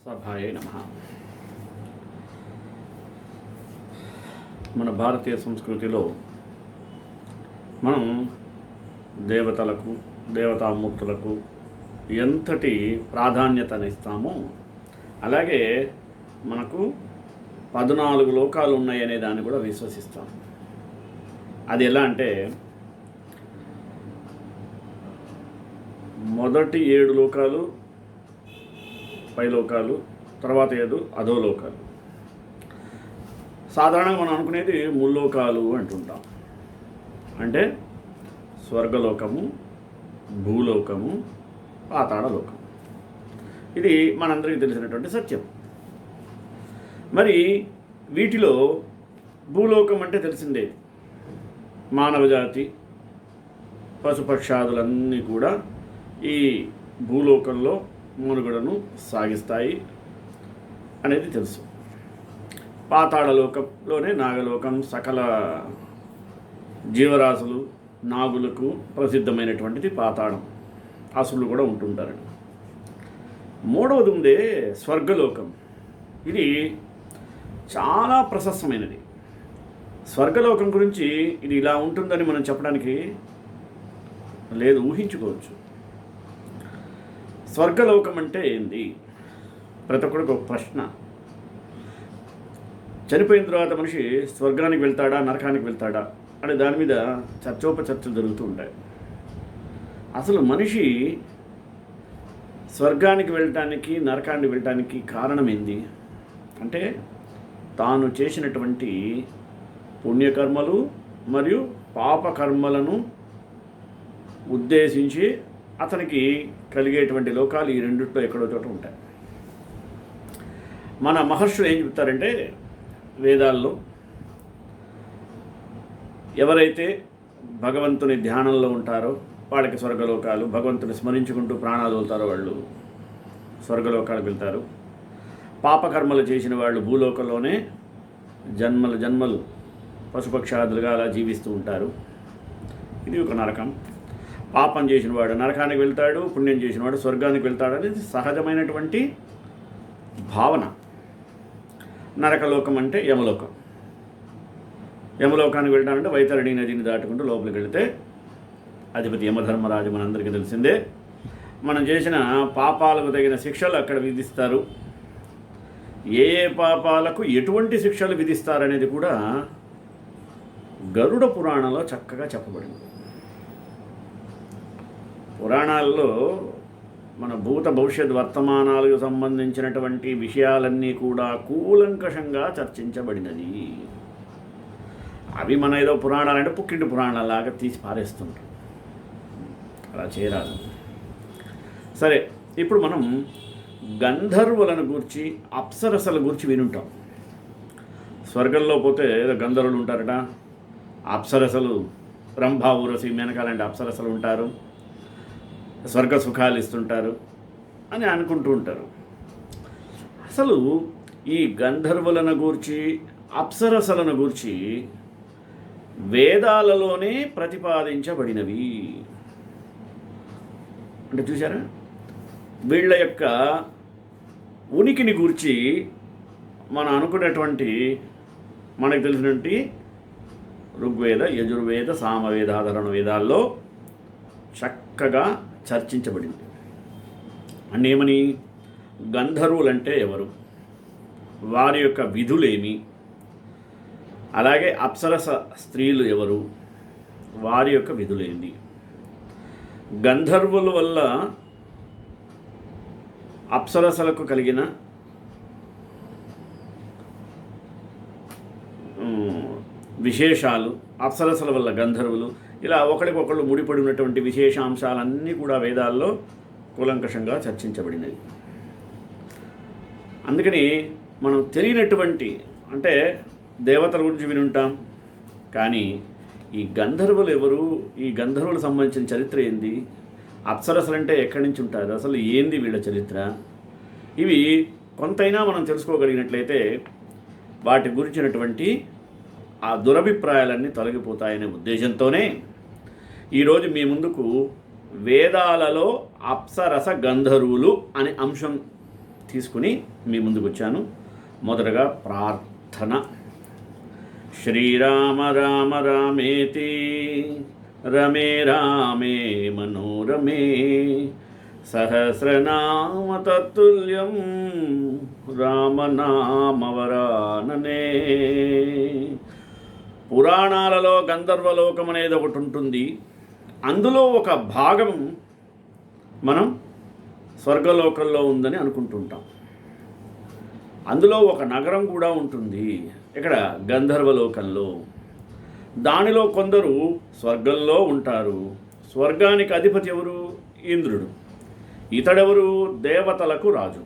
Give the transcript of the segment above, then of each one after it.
సభాయే నమః. మన భారతీయ సంస్కృతిలో మనం దేవతలకు దేవతామూర్తులకు ఎంతటి ప్రాధాన్యతనిస్తామో అలాగే మనకు 14 లోకాలు ఉన్నాయనే దాన్ని కూడా విశ్వసిస్తాం. అది ఎలా అంటే మొదటి 7 లోకాలు పైలోకాలు, తర్వాత 7 అధోలోకాలు. సాధారణంగా మనం అనుకునేది ముల్లోకాలు అంటుంటాం. అంటే స్వర్గలోకము, భూలోకము, పాతాళలోకం. ఇది మనందరికీ తెలిసినటువంటి సత్యం. మరి వీటిలో భూలోకం అంటే తెలిసిందే. మానవజాతి పశుపక్షాదులన్నీ కూడా ఈ భూలోకంలో మనుగడను సాగిస్తాయి అనేది తెలుసు. పాతాళలోకంలోనే నాగలోకం, సకల జీవరాశులు, నాగులకు ప్రసిద్ధమైనటువంటిది పాతాళం. అసురులు కూడా ఉంటుంటారు. మూడవది ఉందే స్వర్గలోకం. ఇది చాలా ప్రశస్తమైనది. స్వర్గలోకం గురించి ఇది ఇలా ఉంటుందని మనం చెప్పడానికి లేదు, ఊహించుకోవచ్చు. స్వర్గలోకం అంటే ఏంది? ప్రతి ఒక్కరికి ఒక ప్రశ్న. చనిపోయిన తర్వాత మనిషి స్వర్గానికి వెళ్తాడా, నరకానికి వెళ్తాడా అనే దాని మీద చర్చోపచర్చలు జరుగుతూ ఉంటాయి. అసలు మనిషి స్వర్గానికి వెళ్ళటానికి, నరకానికి వెళ్ళటానికి కారణం ఏంది అంటే తాను చేసినటువంటి పుణ్యకర్మలు మరియు పాపకర్మలను ఉద్దేశించి అతనికి కలిగేటువంటి లోకాలు ఈ రెండిట్లో ఎక్కడో చోట ఉంటాయి. మన మహర్షులు ఏం చెప్తారంటే వేదాల్లో ఎవరైతే భగవంతుని ధ్యానంలో ఉంటారో వాళ్ళకి స్వర్గలోకాలు, భగవంతుని స్మరించుకుంటూ ప్రాణాలు వదులుతారో వాళ్ళు స్వర్గలోకాలకు వెళ్తారు. పాపకర్మలు చేసిన వాళ్ళు భూలోకంలోనే జన్మలు జన్మలు పశుపక్షాదులుగా అలా జీవిస్తూ ఉంటారు. ఇది ఒక నరకం. పాపం చేసిన వాడు నరకానికి వెళ్తాడు, పుణ్యం చేసిన వాడు స్వర్గానికి వెళ్తాడు అనేది సహజమైనటువంటి భావన. నరకలోకం అంటే యమలోకం. యమలోకానికి వెళ్ళాలంటే వైతరణి నదిని దాటుకుంటూ లోపలికి వెళితే అధిపతి యమధర్మరాజు మనందరికీ తెలిసిందే. మనం చేసిన పాపాలకు తగిన శిక్షలు అక్కడ విధిస్తారు. ఏ ఏ పాపాలకు ఎటువంటి శిక్షలు విధిస్తారనేది కూడా గరుడ పురాణంలో చక్కగా చెప్పబడింది. పురాణాల్లో మన భూత భవిష్యత్ వర్తమానాలకు సంబంధించినటువంటి విషయాలన్నీ కూడా కూలంకషంగా చర్చించబడినది. అవి మన ఏదో పురాణాలంటే పుక్కింటి పురాణాలాగా తీసి పారేస్తుంటాం. అలా చేయరాదు. సరే, ఇప్పుడు మనం గంధర్వులను గూర్చి, అప్సరసల గూర్చి వినుంటాం. స్వర్గంలో పోతే ఏదో గంధర్వులు ఉంటారట, అప్సరసలు రంభా, ఊరసి, మేనక లాంటి అప్సరసలు ఉంటారు, స్వర్గ సుఖాలు ఇస్తుంటారు అని అనుకుంటూ ఉంటారు. అసలు ఈ గంధర్వులను గూర్చి, అప్సరసలను గూర్చి వేదాలలోనే ప్రతిపాదించబడినవి. అంటే చూసారా, వీళ్ళ యొక్క ఉనికిని గూర్చి మనం అనుకున్నటువంటి మనకు తెలిసినటువంటి ఋగ్వేద, యజుర్వేద, సామవేదాధరణ వేదాల్లో చక్కగా చర్చించబడింది. అంటే ఏమని? గంధర్వులంటే ఎవరు, వారి యొక్క విధులేమి, అలాగే అప్సరస స్త్రీలు ఎవరు, వారి యొక్క విధులేంటి, గంధర్వుల వల్ల అప్సరసలకు కలిగిన విశేషాలు, అప్సరసల వల్ల గంధర్వులు, ఇలా ఒకరికొకళ్ళు ముడిపడి ఉన్నటువంటి విశేషాంశాలన్నీ కూడా వేదాల్లో కూలంకషంగా చర్చించబడినవి. అందుకని మనం తెలియనటువంటి, అంటే దేవతల గురించి వినుంటాం, కానీ ఈ గంధర్వులు ఎవరు, ఈ గంధర్వులకు సంబంధించిన చరిత్ర ఏంది, అప్సరసలు అంటే ఎక్కడి నుంచి ఉంటారు, అసలు ఏంది వీళ్ళ చరిత్ర, ఇవి కొంతైనా మనం తెలుసుకోగలిగినట్లయితే వాటి గురించినటువంటి ఆ దురభిప్రాయాలన్నీ తొలగిపోతాయనే ఉద్దేశంతోనే ఈరోజు మీ ముందుకు వేదాలలో అప్సరస గంధర్వులు అనే అంశం తీసుకుని మీ ముందుకు వచ్చాను. మొదటగా ప్రార్థన. శ్రీరామ రామ రామేతి రమే రామే మనోరమే సహస్రనామ తత్తుల్యం రామనామవరాననే. పురాణాలలో గంధర్వలోకం అనేది ఒకటి ఉంటుంది. అందులో ఒక భాగం మనం స్వర్గలోకంలో ఉందని అనుకుంటుంటాం. అందులో ఒక నగరం కూడా ఉంటుంది ఇక్కడ గంధర్వలోకంలో. దానిలో కొందరు స్వర్గంలో ఉంటారు. స్వర్గానికి అధిపతి ఎవరు? ఇంద్రుడు. ఇతడెవరు? దేవతలకు రాజు.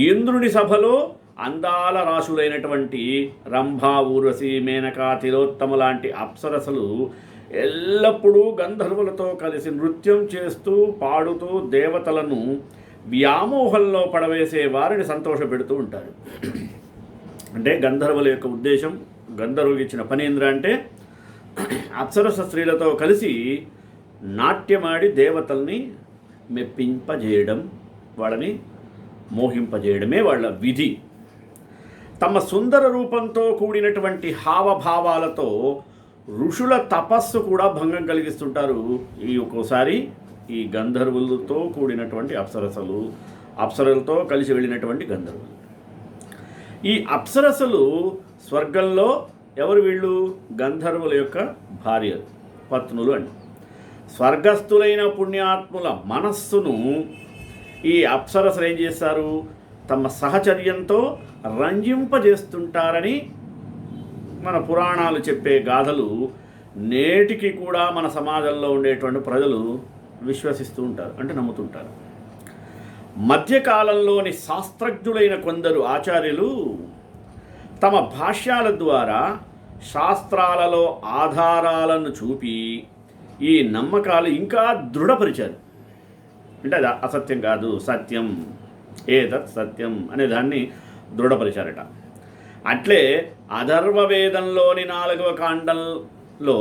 ఇంద్రుని సభలో అందాల రాశులైనటువంటి రంభ, ఊర్వశి, మేనక, తిలోత్తమ లాంటి అప్సరసలు ఎల్లప్పుడూ గంధర్వులతో కలిసి నృత్యం చేస్తూ పాడుతూ దేవతలను వ్యామోహంలో పడవేసే వారిని సంతోషపెడుతూ ఉంటారు. అంటే గంధర్వుల యొక్క ఉద్దేశం, గంధర్వుకి ఇచ్చిన పని ఏంద్ర అంటే అప్సరస స్త్రీలతో కలిసి నాట్యమాడి దేవతల్ని మెప్పింపజేయడం, వాళ్ళని మోహింపజేయడమే వాళ్ళ విధి. తమ సుందర రూపంతో కూడినటువంటి హావభావాలతో ఋషుల తపస్సు కూడా భంగం కలిగిస్తుంటారు. ఒక్కోసారి ఈ గంధర్వులతో కూడినటువంటి అప్సరలతో కలిసి వెళ్ళినటువంటి గంధర్వులు. ఈ అప్సరసలు స్వర్గంలో ఎవరు? వీళ్ళు గంధర్వుల యొక్క భార్యలు, పత్నులు అని. స్వర్గస్థులైన పుణ్యాత్ముల మనస్సును ఈ అప్సరసలు ఏం చేస్తారు? తమ సహచర్యంతో రంజింపజేస్తుంటారని మన పురాణాలు చెప్పే గాథలు నేటికి కూడా మన సమాజంలో ఉండేటువంటి ప్రజలు విశ్వసిస్తూ ఉంటారు, అంటే నమ్ముతుంటారు. మధ్యకాలంలోని శాస్త్రజ్ఞులైన కొందరు ఆచార్యులు తమ భాష్యాల ద్వారా శాస్త్రాలలో ఆధారాలను చూపి ఈ నమ్మకాలు ఇంకా దృఢపరిచారు. అంటే అది అసత్యం కాదు, సత్యం, ఏతత్ సత్యం అనే దాన్ని దృఢపరిచారట. అట్లే అథర్వవేదంలోని 4వ కాండంలో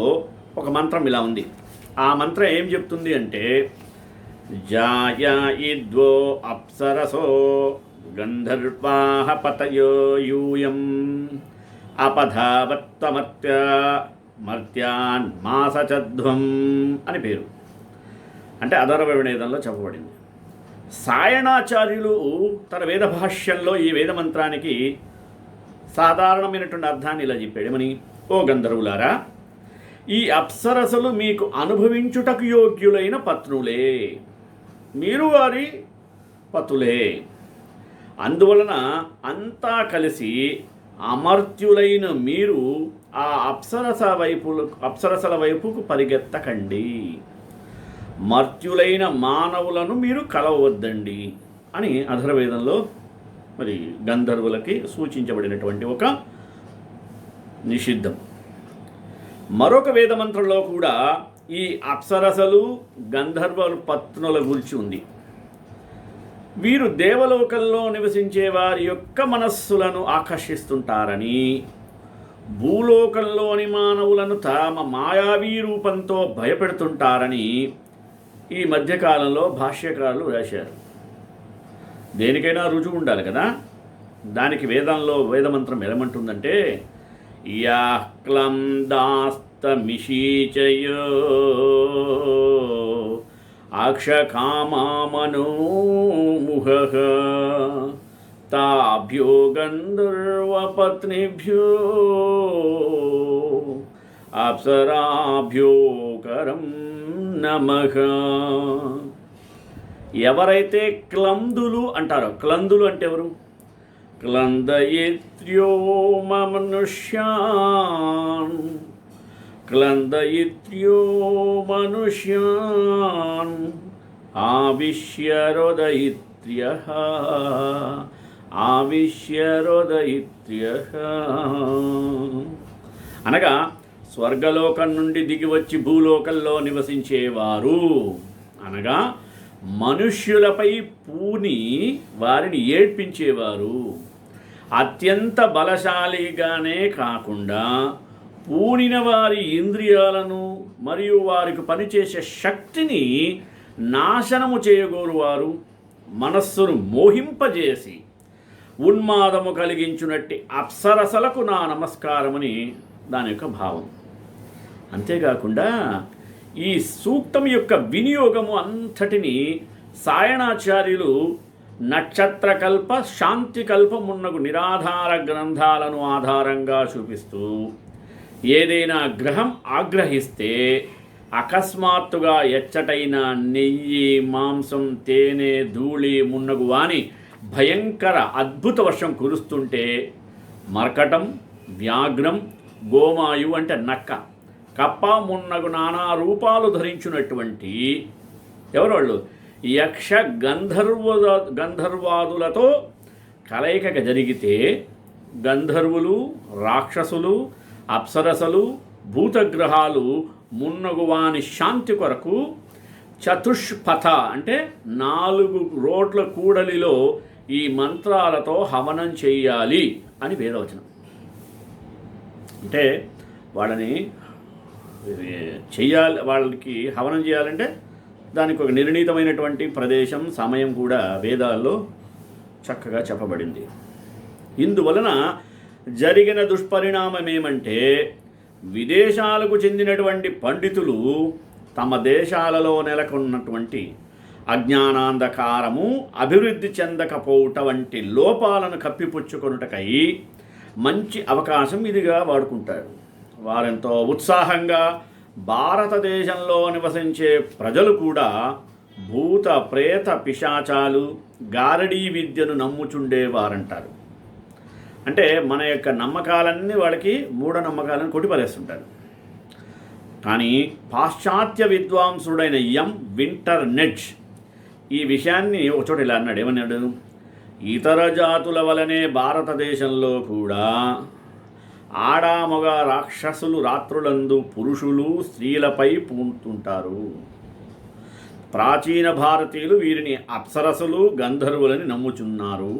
ఒక మంత్రం ఇలా ఉంది. ఆ మంత్రం ఏం చెప్తుంది అంటే, జాయాయిద్వో అప్సరసో గంధర్వాః పతయో యూయం అపధావత్తమత్య మర్త్యాన్ మాసచధ్వం అని పేరు. అంటే అథర్వవేదంలో చెప్పబడింది. సాయణాచార్యులు తన వేద భాష్యంలో ఈ వేద మంత్రానికి సాధారణమైనటువంటి అర్థాన్ని ఇలా చెప్పాడు. ఏమని? ఓ గంధర్వులారా, ఈ అప్సరసలు మీకు అనుభవించుటకు యోగ్యులైన పత్నులే, మీరు వారి పతులే. అందువలన అంతా కలిసి అమర్త్యులైన మీరు ఆ అప్సరసల వైపుకు పరిగెత్తకండి, మర్త్యులైన మానవులను మీరు కలవద్దండి అని అథర్వవేదంలో మరి గంధర్వులకి సూచించబడినటువంటి ఒక నిషిద్ధం. మరొక వేదమంత్రంలో కూడా ఈ అప్సరసలు గంధర్వ పత్నుల గురించి ఉంది. వీరు దేవలోకంలో నివసించే వారి యొక్క మనస్సులను ఆకర్షిస్తుంటారని, భూలోకంలోని మానవులను తమ మాయావీ రూపంతో భయపెడుతుంటారని ఈ మధ్యకాలంలో భాష్యకారులు రాశారు. దేనికైనా రుజువు ఉండాలి కదా. దానికి వేదమంత్రం ఏమంటుందంటే, యా క్లం దాస్తమిషీచయో అక్షకామామనోముహః తాభ్యో గంధర్వపత్నిభ్యో అప్సరాభ్యోకరం నమః. ఎవరైతే క్లందులు అంటారో, క్లందులు అంటే ఎవరు? క్లందయిత్ర్యో మనుష్యాన్, క్లందయిత్ర్యో మనుష్యాన్ ఆవిశ్యరోదయిత్ర్యః, ఆవిశ్యరోదయిత్ర్యః. అనగా స్వర్గలోకం నుండి దిగివచ్చి భూలోకంలో నివసించేవారు, అనగా మనుష్యులపై పూని వారిని ఏడ్పించేవారు. అత్యంత బలశాలిగానే కాకుండా పూనిన వారి ఇంద్రియాలను మరియు వారికి పనిచేసే శక్తిని నాశనము చేయగోరువారు, మనస్సును మోహింపజేసి ఉన్మాదము కలిగించునట్టి అప్సరసలకు నా నమస్కారమని దాని యొక్క భావం. అంతేకాకుండా ఈ సూక్తం యొక్క వినియోగము అంతటిని సాయణాచార్యులు నక్షత్రకల్ప శాంతికల్పమున్నగు నిరాధార గ్రంథాలను ఆధారంగా చూపిస్తూ ఏదైనా గ్రహం ఆగ్రహిస్తే అకస్మాత్తుగా ఎచ్చటైన నెయ్యి, మాంసం, తేనె, ధూళి మున్నగు వాని భయంకర అద్భుత వర్షం కురుస్తుంటే మర్కటం, వ్యాఘ్రం, గోమాయు అంటే నక్క, కప్ప మున్నగు నానా రూపాలు ధరించినటువంటి ఎవరు వాళ్ళు యక్ష గంధర్వాదులతో కలయిక జరిగితే గంధర్వులు, రాక్షసులు, అప్సరసలు, భూతగ్రహాలు మున్నగువాని శాంతి కొరకు చతుష్పథ అంటే 4 రోడ్ల కూడలిలో ఈ మంత్రాలతో హవనం చేయాలి అని వేదవచనం. అంటే వాళ్ళని చెయ్యాలి, వాళ్ళకి హవనం చేయాలంటే దానికి ఒక నిర్ణీతమైనటువంటి ప్రదేశం, సమయం కూడా వేదాల్లో చక్కగా చెప్పబడింది. ఇందువలన జరిగిన దుష్పరిణామం ఏమంటే విదేశాలకు చెందినటువంటి పండితులు తమ దేశాలలో నెలకొన్నటువంటి అజ్ఞానాంధకారము అభివృద్ధి చెందకపోవుట వంటి లోపాలను కప్పిపుచ్చుకొనుటకై మంచి అవకాశం ఇదిగా వాడుకుంటారు. వారెంతో ఉత్సాహంగా భారతదేశంలో నివసించే ప్రజలు కూడా భూత, ప్రేత, పిశాచాలు, గారడీ విద్యను నమ్ముచుండేవారంటారు. అంటే మన యొక్క నమ్మకాలన్నీ వాళ్ళకి మూఢనమ్మకాలను కొట్టిపరేస్తుంటారు. కానీ పాశ్చాత్య విద్వాంసుడైన వింటర్ నెడ్జ్ ఈ విషయాన్ని ఒకచోట ఇలా అన్నాడు. ఏమన్నాడు? ఇతర జాతుల వలనే భారతదేశంలో కూడా ఆడామొగ రాక్షసులు రాత్రులందు పురుషులు స్త్రీలపై పూంటుంటారు. ప్రాచీన భారతీయులు వీరిని అప్సరసులు, గంధర్వులని నమ్ముచున్నారు.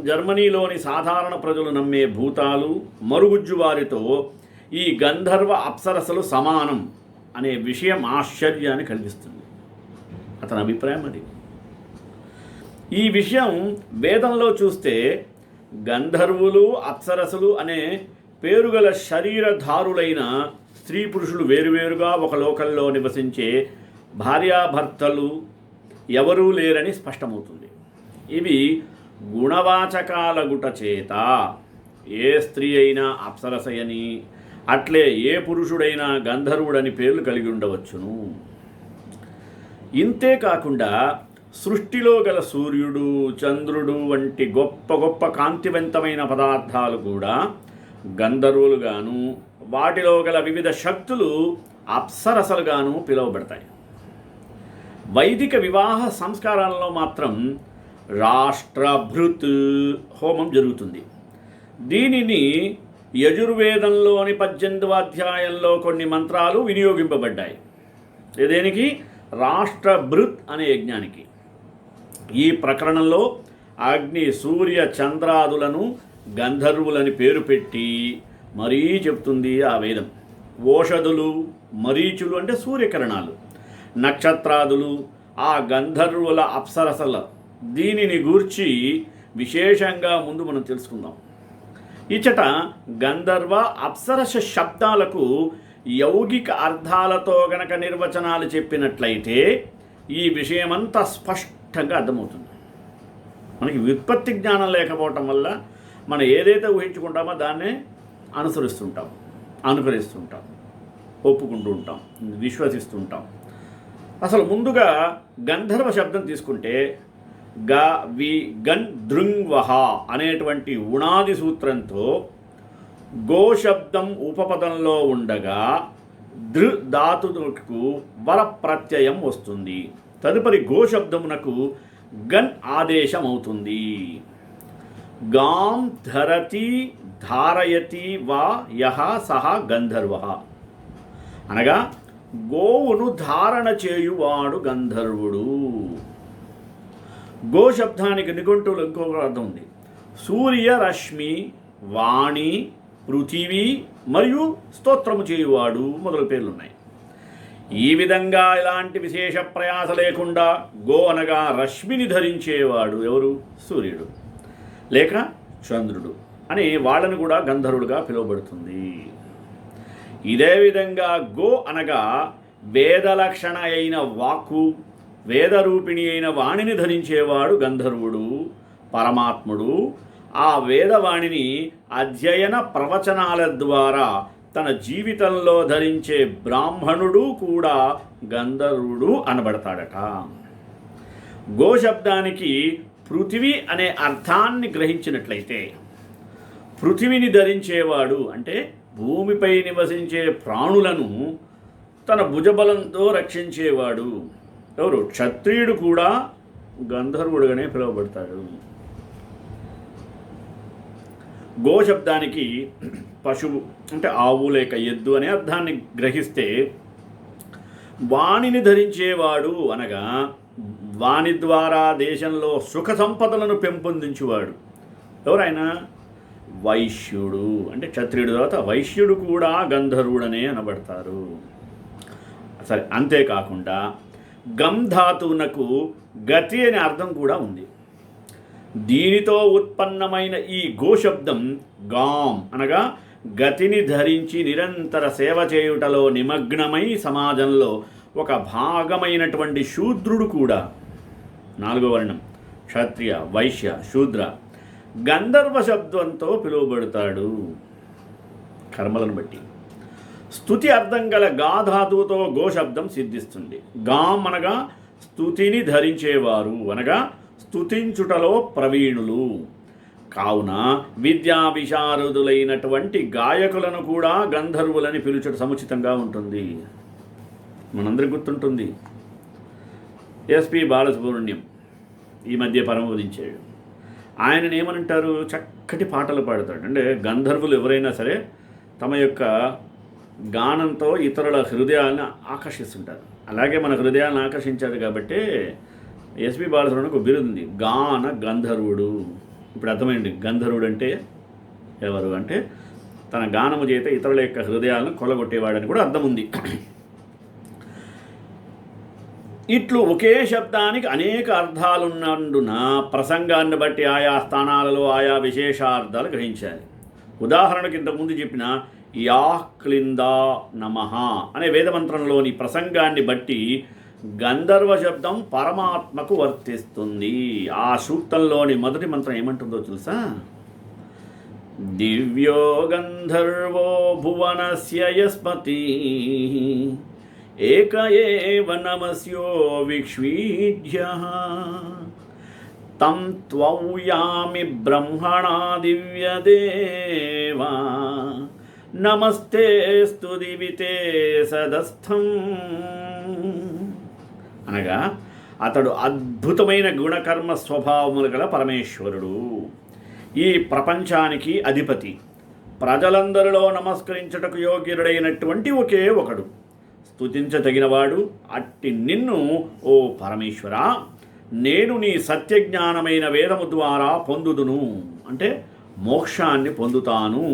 జర్మనీలోని సాధారణ ప్రజలు నమ్మే భూతాలు, మరుగుజ్జు వారితో ఈ గంధర్వ అప్సరసలు సమానం అనే విషయం ఆశ్చర్యాన్ని కలిగిస్తుంది. అతని అభిప్రాయం అది. ఈ విషయం వేదంలో చూస్తే గంధర్వులు, అప్సరసలు అనే పేరుగల శరీరధారులైన స్త్రీ పురుషులు వేరువేరుగా ఒక లోకంలో నివసించే భార్యాభర్తలు ఎవరూ లేరని స్పష్టమవుతుంది. ఇవి గుణవాచకాలగుట చేత ఏ స్త్రీ అయినా అప్సరసయని, అట్లే ఏ పురుషుడైనా గంధర్వుడని పేర్లు కలిగి ఉండవచ్చును. ఇంతే కాకుండా సృష్టిలో గల సూర్యుడు, చంద్రుడు వంటి గొప్ప గొప్ప కాంతివంతమైన పదార్థాలు కూడా గంధర్వులుగాను, వాటిలో గల వివిధ శక్తులు అప్సరసలుగాను పిలువబడతాయి. వైదిక వివాహ సంస్కారాలలో మాత్రం రాష్ట్రభృత్ హోమం జరుగుతుంది. దీనిని యజుర్వేదంలోని 18వ అధ్యాయంలో కొన్ని మంత్రాలు వినియోగింపబడ్డాయి. దేనికి? రాష్ట్రభృత్ అనే యజ్ఞానికి. ఈ ప్రకరణంలో అగ్ని, సూర్య, చంద్రాదులను గంధర్వులని పేరు పెట్టి మరీ చెప్తుంది ఆ వేదం. ఓషధులు, మరీచులు అంటే సూర్యకిరణాలు, నక్షత్రాదులు ఆ గంధర్వుల అప్సరసల దీనిని గూర్చి విశేషంగా ముందు మనం తెలుసుకుందాం. ఇచ్చట గంధర్వ, అప్సరస శబ్దాలకు యౌగిక అర్థాలతో గనక నిర్వచనాలు చెప్పినట్లయితే ఈ విషయమంతా స్పష్టంగా అర్థమవుతుంది. మనకి వ్యుత్పత్తి జ్ఞానం లేకపోవటం వల్ల మనం ఏదైతే ఊహించుకుంటామో దాన్నే అనుకరిస్తుంటాం, ఒప్పుకుంటూ ఉంటాం, విశ్వసిస్తుంటాం. అసలు ముందుగా గంధర్వ శబ్దం తీసుకుంటే గన్ దృంగ్వహ అనేటువంటి ఉణాది సూత్రంతో గోశబ్దం ఉపపదంలో ఉండగా దృ ధాతువుకు వరప్రత్యయం వస్తుంది. తదుపరి గోశబ్దమునకు గన్ ఆదేశం అవుతుంది. గాం ధరతి ధారయతి వా యహ సహ గంధర్వ అనగా గోవును ధారణ చేయువాడు గంధర్వుడు. గోశబ్దానికి నిఘంటువులో ఇంకొక అర్థం ఉంది. సూర్య, రశ్మి, వాణి, పృథివీ మరియు స్తోత్రము చేయువాడు మొదలు పేర్లున్నాయి. ఈ విధంగా ఇలాంటి విశేష ప్రయాస లేకుండా గో అనగా రశ్మిని ధరించేవాడు ఎవరు? సూర్యుడు లేక చంద్రుడు అని వాళ్ళని కూడా గంధర్వులుగా పిలువబడుతుంది. ఇదే విధంగా గో అనగా వేదలక్షణ అయిన వాక్కు, వేదరూపిణి అయిన వాణిని ధరించేవాడు గంధర్వుడు, పరమాత్ముడు. ఆ వేదవాణిని అధ్యయన ప్రవచనాల ద్వారా తన జీవితంలో ధరించే బ్రాహ్మణుడు కూడా గంధర్వుడు అనబడతాడట. గో శబ్దానికి పృథివీ అనే అర్థాన్ని గ్రహించినట్లయితే, పృథివిని ధరించేవాడు అంటే భూమిపై నివసించే ప్రాణులను తన భుజబలంతో రక్షించేవాడు ఎవరు? క్షత్రియుడు కూడా గంధర్వుడుగానే పిలువబడతాడు. గో శబ్దానికి పశువు అంటే ఆవు లేక ఎద్దు అనే అర్థాన్ని గ్రహిస్తే, వాణిని ధరించేవాడు అనగా వాణి ద్వారా దేశంలో సుఖ సంపదలను పెంపొందించేవాడు ఎవరైనా? వైశ్యుడు అంటే క్షత్రియుడు తర్వాత వైశ్యుడు కూడా గంధర్వుడనే అనబడతారు. సరే, అంతేకాకుండా గమ్ ధాతువునకు గతి అనే అర్థం కూడా ఉంది. దీనితో ఉత్పన్నమైన ఈ గోశబ్దం గాం అనగా గతిని ధరించి నిరంతర సేవ చేయుటలో నిమగ్నమై సమాజంలో ఒక భాగమైనటువంటి శూద్రుడు కూడా, 4వ వర్ణం క్షత్రియ, వైశ్య, శూద్ర, గంధర్వ శబ్దంతో పిలువబడతాడు కర్మలను బట్టి. స్తుతి అర్థం గల గాధాతువుతో గోశబ్దం సిద్ధిస్తుంది. గాం అనగా స్తుతిని ధరించేవారు అనగా స్తుతించుటలో ప్రవీణులు. కావున విద్యా విశారదులైనటువంటి గాయకులను కూడా గంధర్వులని పిలుచడం సముచితంగా ఉంటుంది. మనందరికి గుర్తుంటుంది ఎస్పి బాలసుబ్రహ్మణ్యం ఈ మధ్య పరమవదించాడు. ఆయనను ఏమనంటారు? చక్కటి పాటలు పాడతాడు. అంటే గంధర్వులు ఎవరైనా సరే తమ యొక్క గానంతో ఇతరుల హృదయాలను ఆకర్షిస్తుంటారు. అలాగే మన హృదయాలను ఆకర్షించాడు కాబట్టి ఎస్పి బాలసుబ్రహ్మణ్యం ఒక బిరుదు ఉంది, గాన గంధర్వుడు. ఇప్పుడు అర్థమైంది గంధర్వుడు అంటే ఎవరు అంటే తన గానము చేత ఇతరుల యొక్క హృదయాలను కొలగొట్టేవాడని కూడా అర్థం ఉంది. ఇట్లు ఒకే శబ్దానికి అనేక అర్థాలున్నందున ప్రసంగాన్ని బట్టి ఆయా స్థానాలలో ఆయా విశేషార్థాలు గ్రహించాలి. ఉదాహరణకు ఇంతకుముందు చెప్పిన యా క్లిందా నమః అనే వేదమంత్రంలోని ప్రసంగాన్ని బట్టి గంధర్వ శబ్దం పరమాత్మకు వర్తిస్తుంది. ఆ సూక్తంలోని మొదటి మంత్రం ఏమంటుందో తెలుసా? దివ్యో గంధర్వో భువనస్య యస్మతి ఏక ఏవ నమస్యో విక్ష్వీడ్యః తం త్వౌయామి బ్రహ్మణా దివ్యదేవా నమస్తే స్తుదివితే సదస్థం అనగా అతడు అద్భుతమైన గుణకర్మ స్వభావములు గల పరమేశ్వరుడు, ఈ ప్రపంచానికి అధిపతి, ప్రజలందరిలో నమస్కరించుటకు యోగ్యుడైనటువంటి ఒకే ఒకడు, స్తుతించదగినవాడు. అట్టి నిన్ను ఓ పరమేశ్వరా నేను నీ సత్యజ్ఞానమైన వేదము ద్వారా పొందుదును అంటే మోక్షాన్ని పొందుతాను.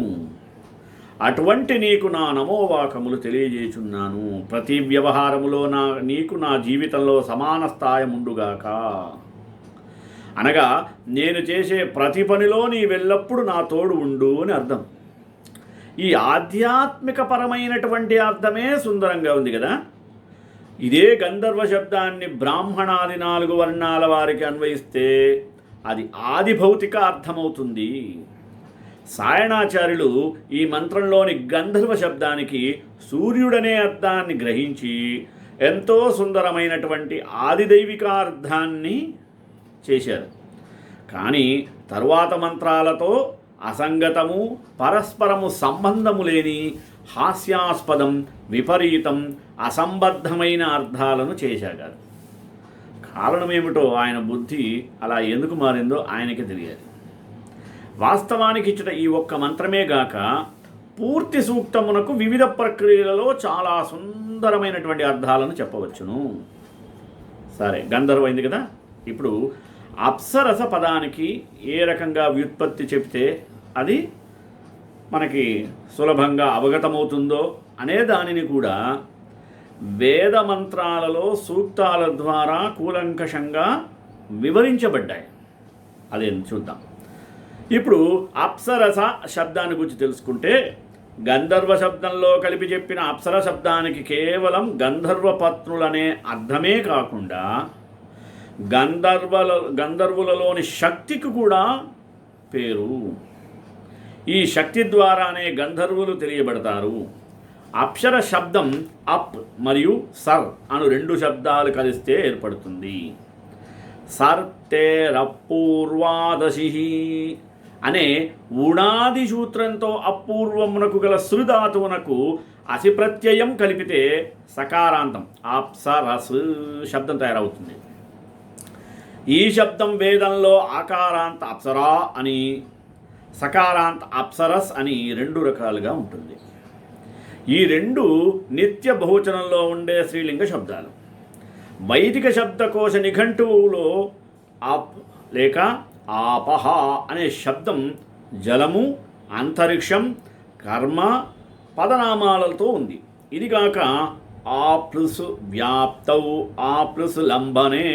అటువంటి నీకు నా నమోవాకములు తెలియజేయుచున్నాను. ప్రతి వ్యవహారములో నీకు నా జీవితంలో సమాన స్థాయి ఉండుగాక. అనగా నేను చేసే ప్రతి పనిలో నీ వెళ్ళప్పుడు నా తోడు ఉండు అని అర్థం. ఈ ఆధ్యాత్మిక పరమైనటువంటి అర్థమే సుందరంగా ఉంది కదా. ఇదే గంధర్వ శబ్దాన్ని బ్రాహ్మణాది 4 వర్ణాల వారికి అన్వయిస్తే అది ఆది భౌతిక అర్థమవుతుంది. సాయణాచార్యులు ఈ మంత్రంలోని గంధర్వ శబ్దానికి సూర్యుడనే అర్థాన్ని గ్రహించి ఎంతో సుందరమైనటువంటి ఆదిదైవికార్థాన్ని చేశారు. కానీ తరువాత మంత్రాలతో అసంగతము, పరస్పరము సంబంధము లేని హాస్యాస్పదం, విపరీతం, అసంబద్ధమైన అర్థాలను చేశాగారు. కారణమేమిటో ఆయన బుద్ధి అలా ఎందుకు మారిందో ఆయనకి తెలియాలి. వాస్తవానికి ఇచ్చిన ఈ ఒక్క మంత్రమే గాక పూర్తి సూక్తమునకు వివిధ ప్రక్రియలలో చాలా సుందరమైనటువంటి అర్థాలను చెప్పవచ్చును. సరే, గంధర్వైంది కదా. ఇప్పుడు అప్సరస పదానికి ఏ రకంగా వ్యుత్పత్తి చెప్తే అది మనకి సులభంగా అవగతమవుతుందో అనే దానిని కూడా వేద మంత్రాలలో సూక్తాల ద్వారా కూలంకషంగా వివరించబడ్డాయి. అదే చూద్దాం. ఇప్పుడు అప్సరస శబ్దాన్ని గురించి తెలుసుకుంటే, గంధర్వ శబ్దంలో కలిపి చెప్పిన అప్సర శబ్దానికి కేవలం గంధర్వ పత్నులనే అర్థమే కాకుండా గంధర్వులలోని శక్తికి కూడా పేరు. ఈ శక్తి ద్వారానే గంధర్వులు తెలియబడతారు. అప్సర శబ్దం అప్ మరియు సర్ అను 2 శబ్దాలు కలిస్తే ఏర్పడుతుంది. సర్తేరపూర్వాదశి అనే ఉణాది సూత్రంతో అపూర్వమునకు గల సుధాతువునకు అసి ప్రత్యయం కలిపితే సకారాంతం అప్సరస్ శబ్దం తయారవుతుంది. ఈ శబ్దం వేదంలో ఆకారాంత అప్సరా అని, సకారాంత అప్సరస్ అని 2 రకాలుగా ఉంటుంది. ఈ 2 నిత్య బహువచనంలో ఉండే స్త్రీలింగ శబ్దాలు. వైదిక శబ్దకోశ నిఘంటువులో అప్ లేక ఆపహ అనే శబ్దం జలము, అంతరిక్షం, కర్మ పదనామాలతో ఉంది. ఇదిగాక ఆ ప్లస్ వ్యాప్తౌ, ఆ ప్లస్ లంబనే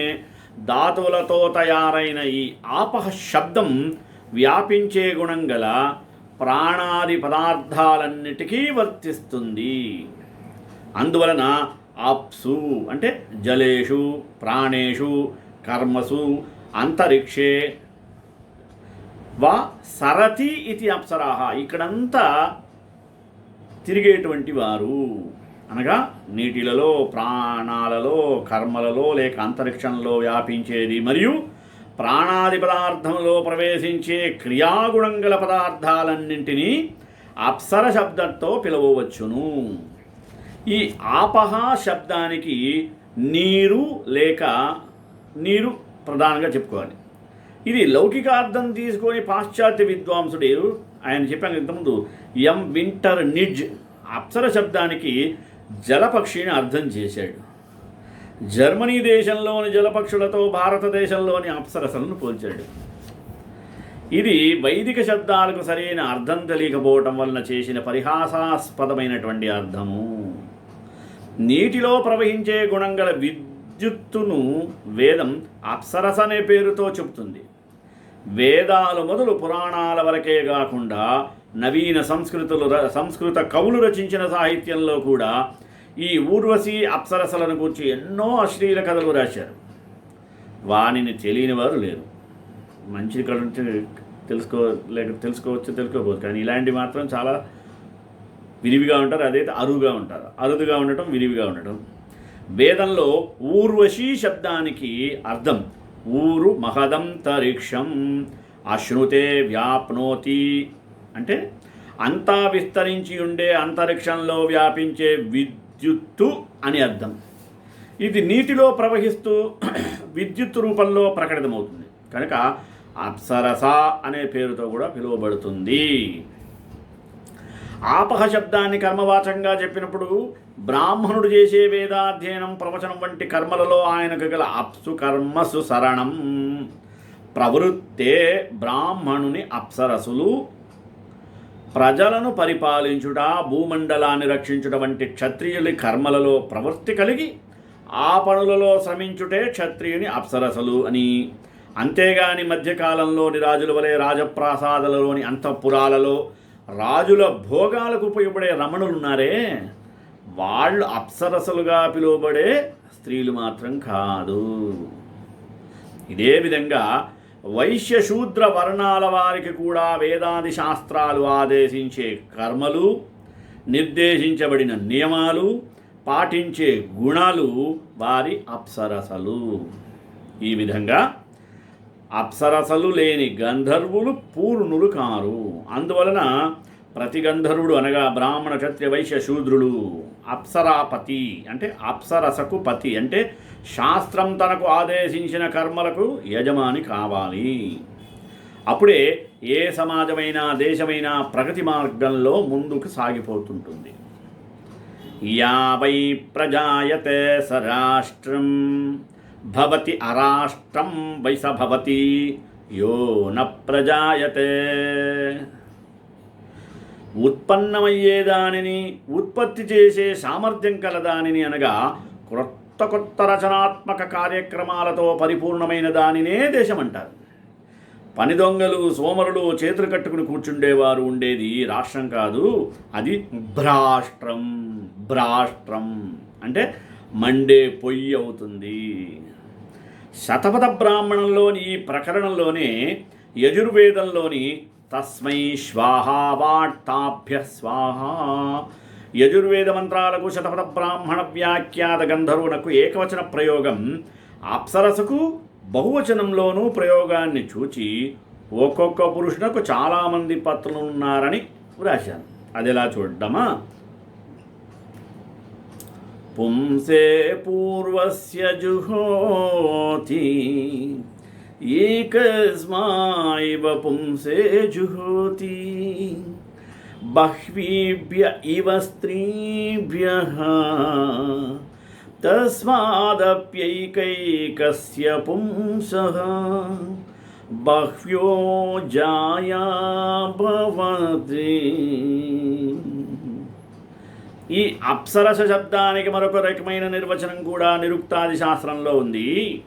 ధాతువులతో తయారైన ఈ ఆపహ శబ్దం వ్యాపించే గుణం గల ప్రాణాది పదార్థాలన్నిటికీ వర్తిస్తుంది. అందువలన అప్సు అంటే జలేషు, ప్రాణేషు, కర్మసు, అంతరిక్షే వా సరతి ఇది అప్సరాహ. ఇక్కడంతా తిరిగేటువంటి వారు అనగా నీటిలలో, ప్రాణాలలో, కర్మలలో లేక అంతరిక్షంలో వ్యాపించేది మరియు ప్రాణాది పదార్థంలో ప్రవేశించే క్రియాగుణం గల పదార్థాలన్నింటినీ అప్సర శబ్దంతో పిలవవచ్చును. ఈ ఆపహ శబ్దానికి నీరు లేక నీరు ప్రధానంగా చెప్పుకోవాలి. ఇది లౌకికార్థం తీసుకొని పాశ్చాత్య విద్వాంసుడు ఆయన చెప్పాను ఇంతకుముందు ఎం వింటర్ నిడ్జ్ అప్సర శబ్దానికి జలపక్షిని అర్థం చేశాడు. జర్మనీ దేశంలోని జలపక్షులతో భారతదేశంలోని అప్సరసలను పోల్చాడు. ఇది వైదిక శబ్దాలకు సరైన అర్థం తెలియకపోవటం వలన చేసిన పరిహాసాస్పదమైనటువంటి అర్థము. నీటిలో ప్రవహించే గుణం గల విద్యుత్తును వేదం అప్సరస అనే పేరుతో చెబుతుంది. వేదాలు మొదలు పురాణాల వరకే కాకుండా నవీన సంస్కృత కవులు రచించిన సాహిత్యంలో కూడా ఈ ఊర్వశి అప్సరసలను గురించి ఎన్నో అశ్లీల కథలు రాశారు. వానిని తెలియని వారు లేరు. మంచి తెలుసుకోవచ్చు, కానీ ఇలాంటివి మాత్రం చాలా విరివిగా ఉంటారు. అదైతే అరుదుగా ఉంటారు. అరుదుగా ఉండటం, విరివిగా ఉండటం. వేదంలో ఊర్వశి శబ్దానికి అర్థం ఊరు మహదంతరిక్షం అశ్నుతే వ్యాప్నోతి అంటే అంతా విస్తరించి ఉండే అంతరిక్షంలో వ్యాపించే విద్యుత్తు అని అర్థం. ఇది నీటిలో ప్రవహిస్తూ విద్యుత్ రూపంలో ప్రకటితమవుతుంది కనుక అప్సరస అనే పేరుతో కూడా పిలువబడుతుంది. ఆపహ శబ్దాన్ని కర్మవాచకంగా చెప్పినప్పుడు బ్రాహ్మణుడు చేసే వేదాధ్యయనం, ప్రవచనం వంటి కర్మలలో ఆయనకు గల అప్సు కర్మసు శరణం ప్రవృత్తే బ్రాహ్మణుని అప్సరసులు ప్రజలను పరిపాలించుట, భూమండలాన్ని రక్షించుట వంటి క్షత్రియుని కర్మలలో ప్రవృత్తి కలిగి ఆ పనులలో శ్రమించుటే క్షత్రియుని అప్సరసలు అని. అంతేగాని మధ్యకాలంలోని రాజుల వలె రాజప్రాసాదాలలోని అంతఃపురాలలో రాజుల భోగాలకు ఉపయోగపడే రమణులున్నారే, వాళ్ళు అప్సరసలుగా పిలువబడే స్త్రీలు మాత్రం కాదు. ఇదే విధంగా వైశ్య శూద్ర వర్ణాల వారికి కూడా వేదాది శాస్త్రాలు ఆదేశించే కర్మలు, నిర్దేశించబడిన నియమాలు, పాటించే గుణాలు వారి అప్సరసలు. ఈ విధంగా అప్సరసలు లేని గంధర్వులు పూర్ణులు కారు. అందువలన ప్రతి గంధర్వుడు అనగా బ్రాహ్మణ, క్షత్రియ, వైశ్య, శూద్రులు అప్సరాపతి అంటే అప్సరసకు పతి అంటే శాస్త్రం తనకు ఆదేశించిన కర్మలకు యజమాని కావాలి. అప్పుడే ఏ సమాజమైనా దేశమైనా ప్రగతి మార్గంలో ముందుకు సాగిపోతుంటుంది. యావై ప్రజాయతే సరాష్ట్రం భవతి అరాష్ట్రం వైస భవతి యో న ప్రజాయతే. ఉత్పన్నమయ్యేదానిని, ఉత్పత్తి చేసే సామర్థ్యం కలదానిని అనగా కొత్త కొత్త రచనాత్మక కార్యక్రమాలతో పరిపూర్ణమైన దానినే దేశం అంటారు. పని దొంగలు, సోమరులు చేతులు కట్టుకుని కూర్చుండేవారు ఉండేది రాష్ట్రం కాదు, అది భ్రాష్ట్రం. భ్రాష్ట్రం అంటే మండే పొయ్యి అవుతుంది. శతపథ బ్రాహ్మణంలోని ఈ ప్రకరణంలోనే యజుర్వేదంలోని తస్మై స్వాహా వాట్తాభ్య స్వాహా, యజుర్వేద మంత్రాలకు శతపథ బ్రాహ్మణ వ్యాఖ్యాత గంధర్వునకు ఏకవచన ప్రయోగం, అప్సరసకు బహువచనంలోనూ ప్రయోగాన్ని చూచి ఒక్కొక్క పురుషునకు చాలామంది పత్రులు ఉన్నారని వ్రాశాను. అది ఎలా చూద్దామా? పుంసే పూర్వస్య జుహోతి ఏకస్మైవ పుంసే జుహోతి బహ్వీభ్య ఇవ స్త్రీభ్యః తస్మాదప్యైకైకస్య పుంసః బహ్వ్యో జాయా భవతి. ఈ అప్సరస శబ్దానికి మరొక రకమైన నిర్వచనం కూడా నిరుక్తాది శాస్త్రంలో ఉంది.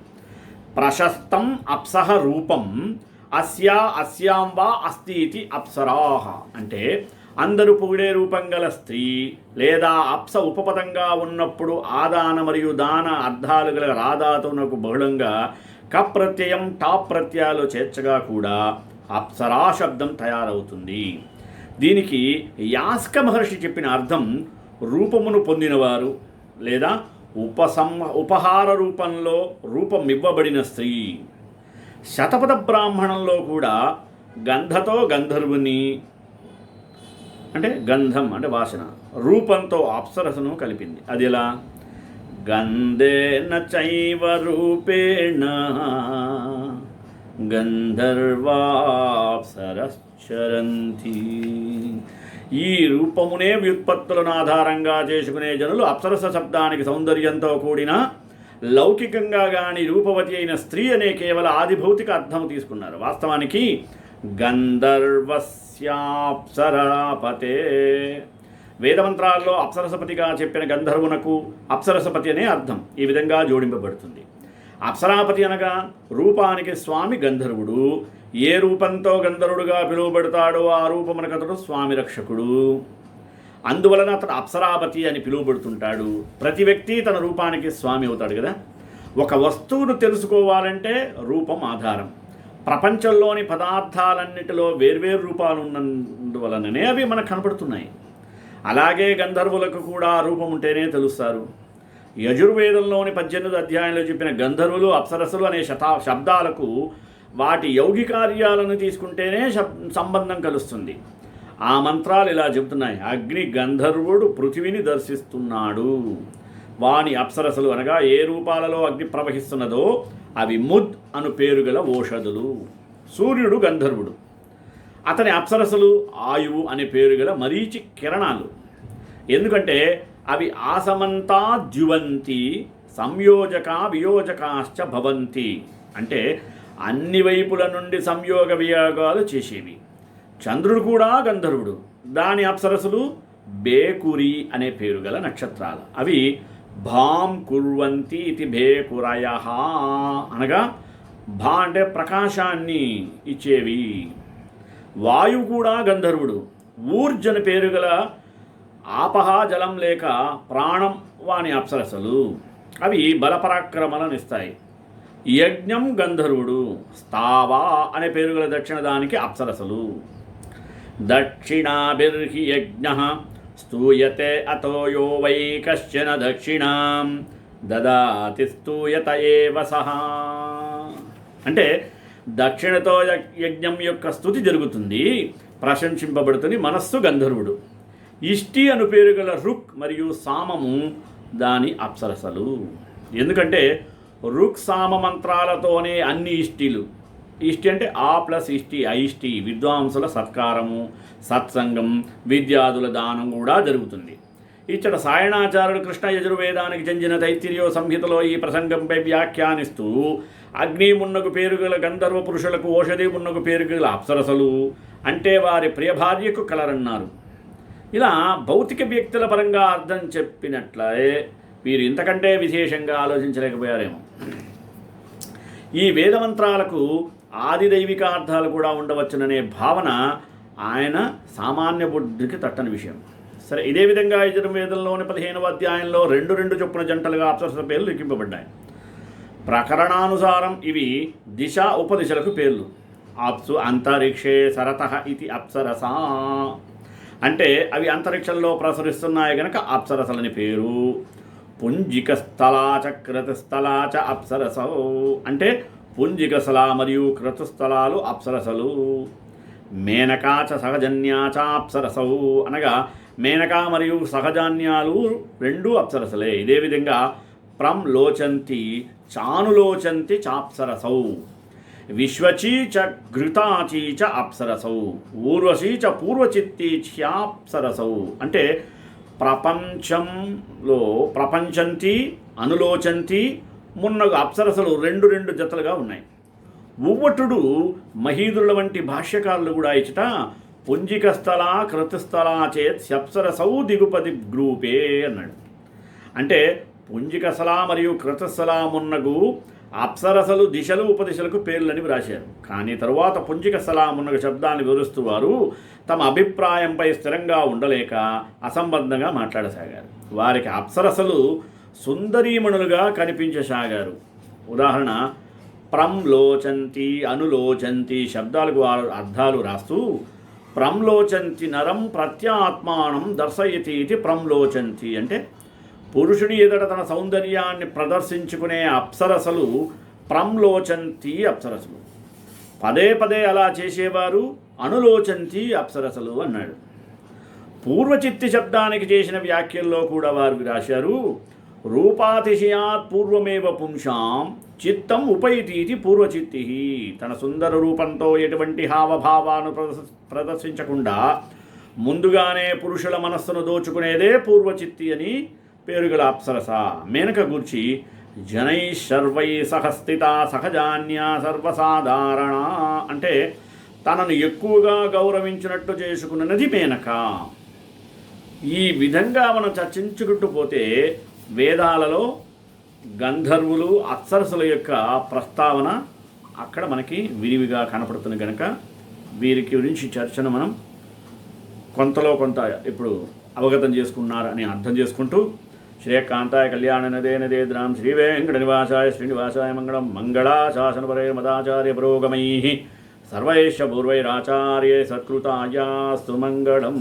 ప్రశస్తం అప్సహ రూపం అస్యా అస్యాం వా అస్తి ఇతి అప్సరాహ. అంటే అందరూ పొగిడే రూపం గల స్త్రీ లేదా అప్స ఉపపదంగా ఉన్నప్పుడు ఆదాన మరియు దాన అర్థాలు గల రాధాతునకు బహుళంగా కప్రత్యయం టాప్ ప్రత్యయాలు చేర్చగా కూడా అప్సరా శబ్దం తయారవుతుంది. దీనికి యాస్క మహర్షి చెప్పిన అర్థం రూపమును పొందినవారు లేదా ఉపహార రూపంలో రూపమివ్వబడిన స్త్రీ. శతపథ బ్రాహ్మణంలో కూడా గంధతో గంధర్వుని అంటే గంధం అంటే వాసన, రూపంతో అప్సరసను కలిపింది. అది ఎలా? గంధేన చైవ రూపేణ గంధర్వాప్సరశ్చరంతి. ఈ రూపమునే వ్యుత్పత్తులను ఆధారంగా చేసుకునే జనులు అప్సరస శబ్దానికి సౌందర్యంతో కూడిన లౌకికంగా గాని రూపవతి అయిన స్త్రీ అనే కేవల ఆదిభౌతిక అర్థం తీసుకున్నారు. వాస్తవానికి గంధర్వస్యాప్సరాపతే. వేదమంత్రాల్లో అప్సరసపతిగా చెప్పిన గంధర్వునకు అప్సరసపతి అనే అర్థం ఈ విధంగా జోడింపబడుతుంది. అప్సరాపతి అనగా రూపానికి స్వామి గంధర్వుడు. ఏ రూపంతో గంధర్వుడుగా పిలువబడతాడో ఆ రూపమునకు అతడు స్వామి రక్షకుడు. అందువలన అతడు అప్సరాపతి అని పిలువబడుతుంటాడు. ప్రతి వ్యక్తి తన రూపానికి స్వామి అవుతాడు కదా. ఒక వస్తువును తెలుసుకోవాలంటే రూపం ఆధారం. ప్రపంచంలోని పదార్థాలన్నిటిలో వేర్వేరు రూపాలు ఉన్నందువలననే అవి మనకు కనపడుతున్నాయి. అలాగే గంధర్వులకు కూడా రూపం ఉంటేనే తెలుస్తారు. యజుర్వేదంలోని 18 అధ్యాయంలో చెప్పిన గంధర్వులు, అప్సరసులు అనే శబ్దాలకు వాటి యౌగికార్యాలను తీసుకుంటేనే సంబంధం కలుస్తుంది. ఆ మంత్రాలు ఇలా చెబుతున్నాయి. అగ్ని గంధర్వుడు పృథివిని దర్శిస్తున్నాడు. వాని అప్సరసలు అనగా ఏ రూపాలలో అగ్ని ప్రవహిస్తున్నదో అవి ముద్ అను పేరు గల ఓషధులు. సూర్యుడు గంధర్వుడు. అతని అప్సరసలు ఆయువు అనే పేరు గల మరీచి కిరణాలు. ఎందుకంటే అవి ఆసమంతా ద్యువంతి సంయోజక వియోజకాశ్చ భవంతి. అంటే అన్ని వైపుల నుండి సంయోగ వియోగాలు చేసేవి. చంద్రుడు కూడా గంధర్వుడు. దాని అప్సరసులు బేకురి అనే పేరు గల నక్షత్రాలు. అవి భాం కుర్వంతి ఇది భేకురయ అనగా భా అంటే ప్రకాశాన్ని ఇచ్చేవి. వాయువు కూడా గంధర్వుడు. ఊర్జన పేరు గల ఆపహ జలం లేక ప్రాణం వాని అప్సరసలు. అవి బలపరాక్రమలను ఇస్తాయి. యజ్ఞం గంధర్వుడు. స్థావా అనే పేరు గల దక్షిణ దానికి అప్సరసలు. దక్షిణాభిర్హి యజ్ఞ స్తూయతే అతో యో వై కశ్చన దక్షిణాం దదాతి స్తూయత ఏవ సహా. అంటే దక్షిణతో యజ్ఞం యొక్క స్తుతి జరుగుతుంది, ప్రశంసింపబడుతుంది. మనస్సు గంధర్వుడు. ఇష్టి అను పేరు గల రుక్ మరియు సామము దాని అప్సరసలు. ఎందుకంటే రుక్ సామ మంత్రాలతోనే అన్ని ఇష్టిలు. ఇష్టి అంటే ఆ ప్లస్ ఇష్టి అయిష్టి, విద్వాంసుల సత్కారము, సత్సంగం, విద్యాదుల దానం కూడా జరుగుతుంది. ఇచ్చట సాయణాచార్యుడు కృష్ణ యజుర్వేదానికి చెందిన తైత్తిరీయ సంహితలో ఈ ప్రసంగంపై వ్యాఖ్యానిస్తూ అగ్ని మున్నగు పేరుగల గంధర్వ పురుషులకు, ఓషధి మున్నగు పేరుగల అప్సరసలు అంటే వారి ప్రియభార్యకు కలరన్నారు. ఇలా భౌతిక వ్యక్తుల పరంగా అర్థం చెప్పినట్లే వీరు ఇంతకంటే విశేషంగా ఆలోచించలేకపోయారేమో. ఈ వేదమంత్రాలకు ఆదిదైవిక అర్థాలు కూడా ఉండవచ్చుననే భావన ఆయన సామాన్య బుద్ధికి తట్టని విషయం. సరే, ఇదే విధంగా యజుర్వేదంలోని 15వ అధ్యాయంలో 2 చొప్పున జంటలుగా అప్సరస పేర్లు లిఖింపబడ్డాయి. ప్రకరణానుసారం ఇవి దిశ ఉపదిశలకు పేర్లు. అప్సు అంతరిక్షే సరతః ఇది అప్సరసా, అంటే అవి అంతరిక్షంలో ప్రసరిస్తున్నాయి గనక అప్సరసలని పేరు. పుంజిక స్థలాచ క్రతుస్థలాచ అప్సరసౌ, అంటే పుంజిక స్థల మరియు క్రతుస్థలాలు అప్సరసలు. మేనకాచ సహజన్యాచ అప్సరసౌ, అనగా మేనక మరియు సహజాన్యాలు 2 అప్సరసలే. ఇదే విధంగా ప్రం లోచంతి చానులోచంతి చాప్సరసౌ, విశ్వచీ చ ఘృతాచీ చ అప్సరసౌ, ఊర్వశీ చ పూర్వచిత్తి చ్యాప్సరసౌ, అంటే ప్రపంచంలో ప్రపంచంతి అనులోచంతి మున్నగు అప్సరసలు 2 జతలుగా ఉన్నాయి. ఉవ్వటుడు మహీదుల వంటి భాష్యకారులు కూడా ఇచ్చట పుంజిక స్థల క్రతుస్థల చేత్ అప్సరసౌ దిగుపది గ్రూపే అన్నాడు. అంటే పుంజిక స్థల మరియు క్రతుస్థల మున్నగు అప్సరసలు దిశలు ఉపదిశలకు పేర్లని వ్రాశారు. కానీ తరువాత పుంజిక స్థల మున్నగు శబ్దాన్ని వివరిస్తూ వారు తమ అభిప్రాయంపై స్థిరంగా ఉండలేక అసంబద్ధంగా మాట్లాడసాగారు. వారికి అప్సరసలు సుందరీమణులుగా కనిపించసాగారు. ఉదాహరణ, ప్రంలోచంతి అనులోచంతి శబ్దాలకు వారు అర్థాలు రాస్తూ ప్రంలోచంతి నరం ప్రత్యాత్మానం దర్శయతి ఇది ప్రంలోచంతి, అంటే పురుషుడి ఎదుట తన సౌందర్యాన్ని ప్రదర్శించుకునే అప్సరసలు ప్రంలోచంతి అప్సరసలు. పదే అలా చేసేవారు అనులోచంతి అప్సరసలు అన్నాడు. పూర్వచిత్తి శబ్దానికి చేసిన వ్యాఖ్యల్లో కూడా వారు రాశారు, రూపాతిశయాత్ పూర్వమేవ పుంసాం చిత్తం ఉపైతీతి పూర్వచిత్తి. తన సుందర రూపంతో ఎటువంటి హావభావాలను ప్రదర్శించకుండా ముందుగానే పురుషుల మనస్సును దోచుకునేదే పూర్వచిత్తి అని పేరుగల అప్సరస. మేనక గూర్చి జనై సర్వై సహస్థిత సహజాన్య సర్వసాధారణ, అంటే తనను ఎక్కువగా గౌరవించినట్టు చేసుకున్నది మేనక. ఈ విధంగా మనం చర్చించుకుంటూ పోతే వేదాలలో గంధర్వులు అప్సరసల యొక్క ప్రస్తావన అక్కడ మనకి విరివిగా కనపడుతుంది కనుక వీరికి గురించి చర్చను మనం కొంతలో కొంత ఇప్పుడు అవగతం చేసుకున్నారని అర్థం చేసుకుంటూ శ్రీకాంతాయ కళ్యాణ నదే ద్రాం శ్రీ వెంకట నివాసాయ శ్రీనివాసాయ మంగళం మంగళాశాసనపరే మదాచార్య పురోగమై సర్వైశ్చ పూర్వైరాచార్యే సత్కృతాయాస్తు మంగళం.